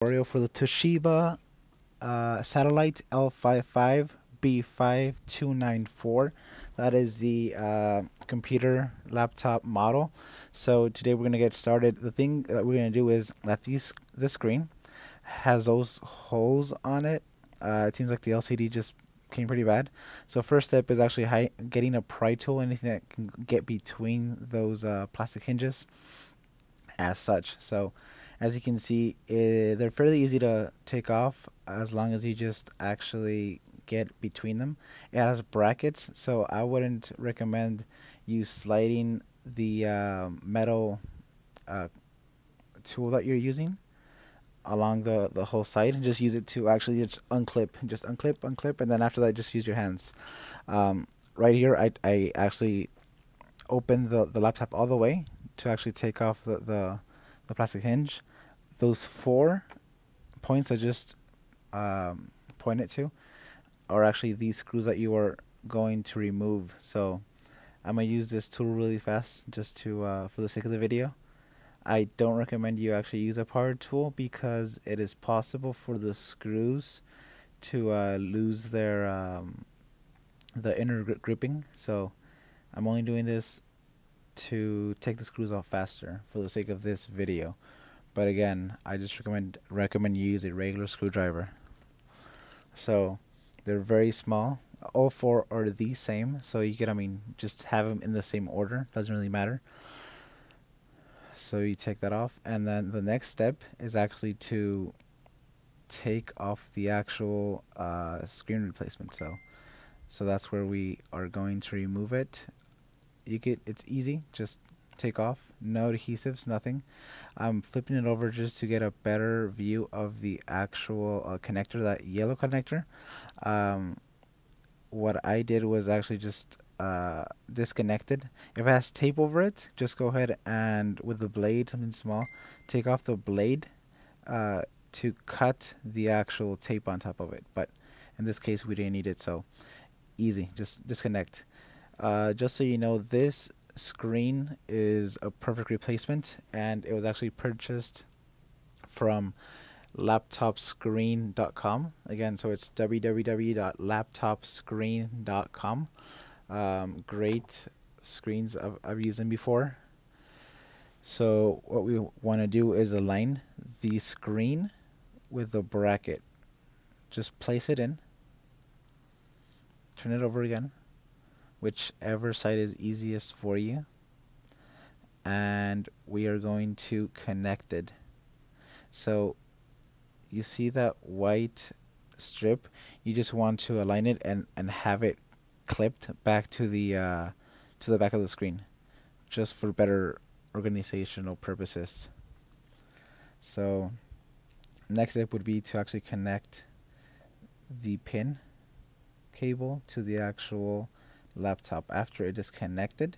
tutorial for the Toshiba satellite L55-B5294. That is the computer laptop model. So today we're going to get started. The thing that we're going to do is that this screen has those holes on it. It seems like the LCD just came pretty bad. So first step is actually getting a pry tool, anything that can get between those plastic hinges as such. So as you can see, they're fairly easy to take off as long as you just actually get between them. It has brackets, so I wouldn't recommend you sliding the metal uh, tool that you're using along the whole side, and just use it to actually just unclip, and then after that just use your hands. Right here I actually open the laptop all the way to actually take off the plastic hinge. Those 4 points I just pointed to are actually these screws that you are going to remove. So I'm gonna use this tool really fast just to for the sake of the video. I don't recommend you actually use a power tool because it is possible for the screws to lose their the inner grouping. So I'm only doing this to take the screws off faster for the sake of this video. But again, I just recommend you use a regular screwdriver. So they're very small. All 4 are the same, so you can, just have them in the same order. Doesn't really matter. So you take that off, and then the next step is actually to take off the actual screen replacement. So that's where we are going to remove it. It's easy. Just take off. No adhesives, nothing. I'm flipping it over just to get a better view of the actual connector, that yellow connector. What I did was actually just disconnected. If it has tape over it, just go ahead and with the blade, something small, take off the blade to cut the actual tape on top of it. But in this case, we didn't need it, so easy. Just disconnect. Just so you know, this screen is a perfect replacement, and it was actually purchased from laptopscreen.com. Again, so it's www.laptopscreen.com. Great screens. I've used them before. So what we want to do is align the screen with the bracket. Just place it in. Turn it over again, whichever side is easiest for you, and we are going to connect it. So you see that white strip, you just want to align it and have it clipped back to the back of the screen, just for better organizational purposes. So next step would be to actually connect the pin cable to the actual laptop. After it is connected,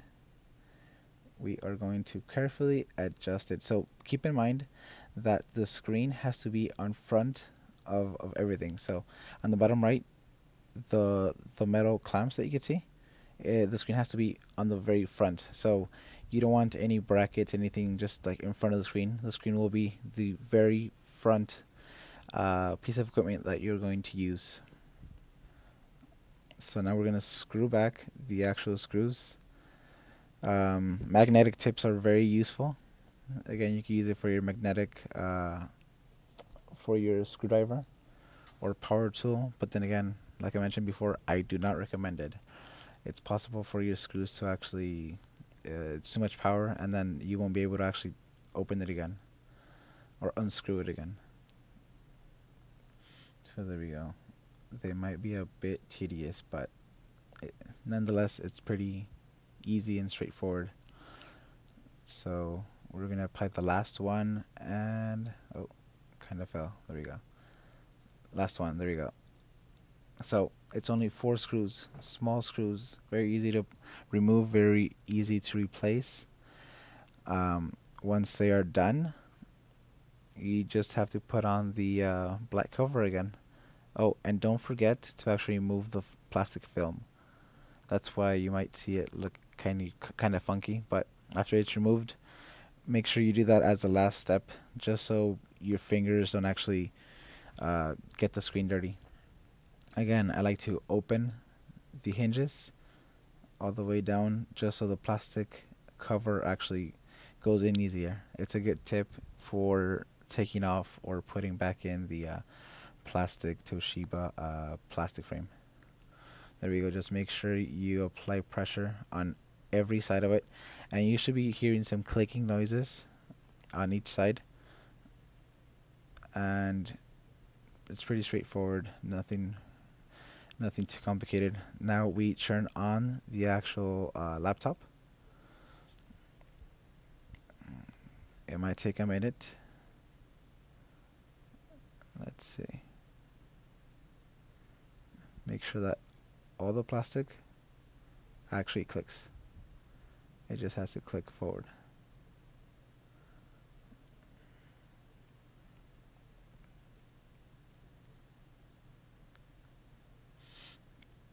we are going to carefully adjust it. So keep in mind that the screen has to be on front of everything. So on the bottom right, the metal clamps that you can see, the screen has to be on the very front. So you don't want any brackets, anything just like in front of the screen. The screen will be the very front piece of equipment that you're going to use. So now we're going to screw back the actual screws. Magnetic tips are very useful. Again, you can use it for your magnetic, for your screwdriver or power tool. But then again, like I mentioned before, I do not recommend it. It's possible for your screws to actually, it's too much power, and then you won't be able to actually open it again or unscrew it again. So there we go. They might be a bit tedious, but nonetheless, it's pretty easy and straightforward. So we're going to apply the last one, and oh, kind of fell. There we go. Last one. There we go. So it's only 4 screws, small screws, very easy to remove, very easy to replace. Once they are done, you just have to put on the black cover again. Oh, and don't forget to actually remove the plastic film. That's why you might see it look kind of funky, but after it's removed, make sure you do that as the last step, just so your fingers don't actually get the screen dirty. Again, I like to open the hinges all the way down just so the plastic cover actually goes in easier. It's a good tip for taking off or putting back in the plastic Toshiba plastic frame. There we go. Just make sure you apply pressure on every side of it, and you should be hearing some clicking noises on each side. And it's pretty straightforward. Nothing too complicated. Now we turn on the actual laptop. It might take a minute. Let's see. Make sure that all the plastic actually clicks. It just has to click forward.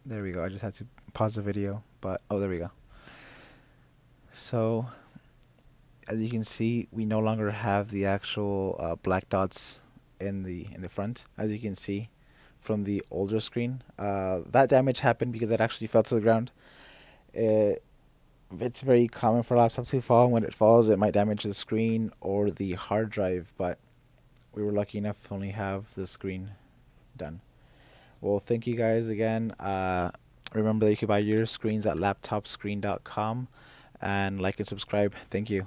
There we go. I just had to pause the video, but oh, there we go. So, as you can see, we no longer have the actual black dots in the front. As you can see from the older screen, that damage happened because it actually fell to the ground. It's very common for laptops to fall. When it falls, it might damage the screen or the hard drive, but we were lucky enough to only have the screen done. Well, thank you guys again. Remember that you can buy your screens at laptopscreen.com, and like and subscribe. Thank you.